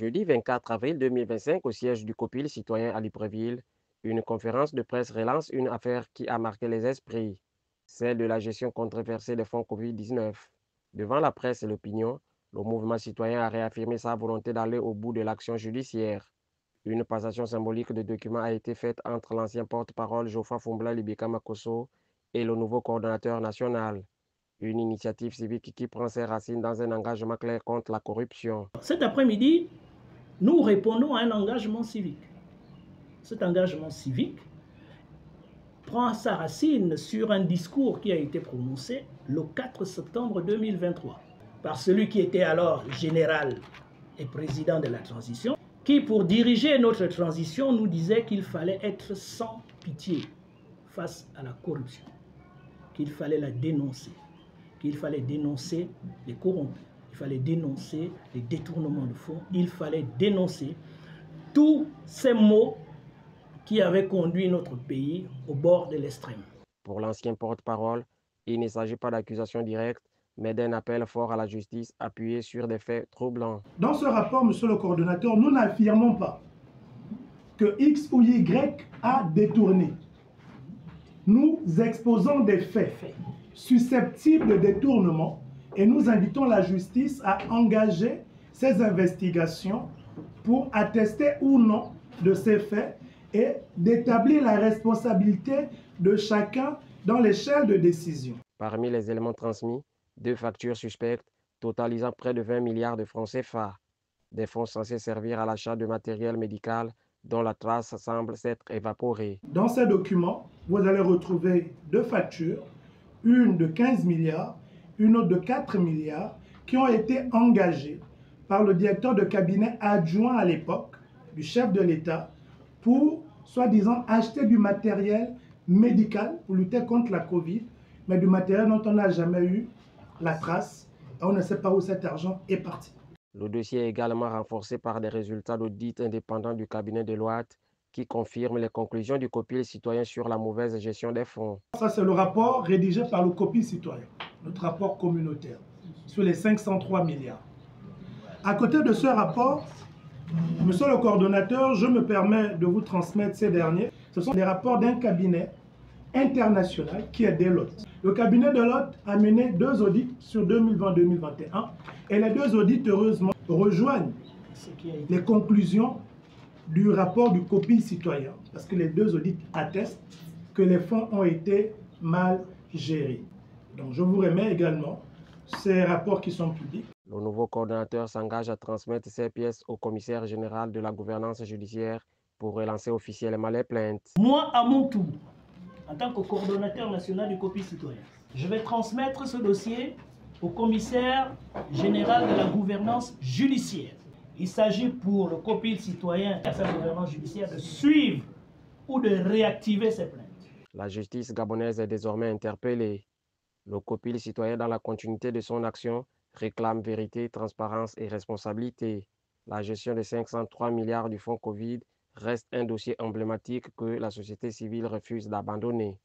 Jeudi 24 avril 2025, au siège du COPIL citoyen à Libreville, une conférence de presse relance une affaire qui a marqué les esprits, celle de la gestion controversée des fonds Covid-19. Devant la presse et l'opinion, le mouvement citoyen a réaffirmé sa volonté d'aller au bout de l'action judiciaire. Une passation symbolique de documents a été faite entre l'ancien porte-parole Geoffroy Fumbla Libeka Makosso et le nouveau coordonnateur national. Une initiative civique qui prend ses racines dans un engagement clair contre la corruption. Cet après-midi, nous répondons à un engagement civique. Cet engagement civique prend sa racine sur un discours qui a été prononcé le 4 septembre 2023 par celui qui était alors général et président de la transition, qui pour diriger notre transition nous disait qu'il fallait être sans pitié face à la corruption, qu'il fallait la dénoncer, qu'il fallait dénoncer les corrompus, il fallait dénoncer les détournements de fonds, il fallait dénoncer tous ces maux qui avaient conduit notre pays au bord de l'extrême. Pour l'ancien porte-parole, il ne s'agit pas d'accusations directes, mais d'un appel fort à la justice appuyé sur des faits troublants. Dans ce rapport, monsieur le coordonnateur, nous n'affirmons pas que X ou Y a détourné. Nous exposons des faits susceptibles de détournement et nous invitons la justice à engager ces investigations pour attester ou non de ces faits et d'établir la responsabilité de chacun dans l'échelle de décision. Parmi les éléments transmis, 2 factures suspectes totalisant près de 20 milliards de francs CFA, des fonds censés servir à l'achat de matériel médical dont la trace semble s'être évaporée. Dans ces documents, vous allez retrouver 2 factures, une de 15 milliards, une autre de 4 milliards, qui ont été engagées par le directeur de cabinet adjoint à l'époque du chef de l'État pour, soi-disant, acheter du matériel médical pour lutter contre la Covid, mais du matériel dont on n'a jamais eu la trace et on ne sait pas où cet argent est parti. Le dossier est également renforcé par des résultats d'audit indépendants du cabinet Deloitte qui confirment les conclusions du COPIL citoyen sur la mauvaise gestion des fonds. Ça, c'est le rapport rédigé par le COPIL citoyen, notre rapport communautaire, sur les 503 milliards. À côté de ce rapport, monsieur le coordonnateur, je me permets de vous transmettre ces derniers. Ce sont des rapports d'un cabinet international qui est Deloitte. Le cabinet Deloitte a mené 2 audits sur 2020-2021 et les 2 audits, heureusement, rejoignent les conclusions du rapport du COPIL citoyen parce que les 2 audits attestent que les fonds ont été mal gérés. Donc je vous remets également ces rapports qui sont publics. Le nouveau coordonnateur s'engage à transmettre ces pièces au commissaire général de la gouvernance judiciaire pour relancer officiellement les plaintes. Moi, à mon tour, en tant que coordonnateur national du COPIL citoyen, je vais transmettre ce dossier au commissaire général de la gouvernance judiciaire. Il s'agit pour le COPIL citoyen et sa gouvernance judiciaire de suivre ou de réactiver ces plaintes. La justice gabonaise est désormais interpellée. Le COPIL citoyen, dans la continuité de son action, réclame vérité, transparence et responsabilité. La gestion des 503 milliards du fonds Covid reste un dossier emblématique que la société civile refuse d'abandonner.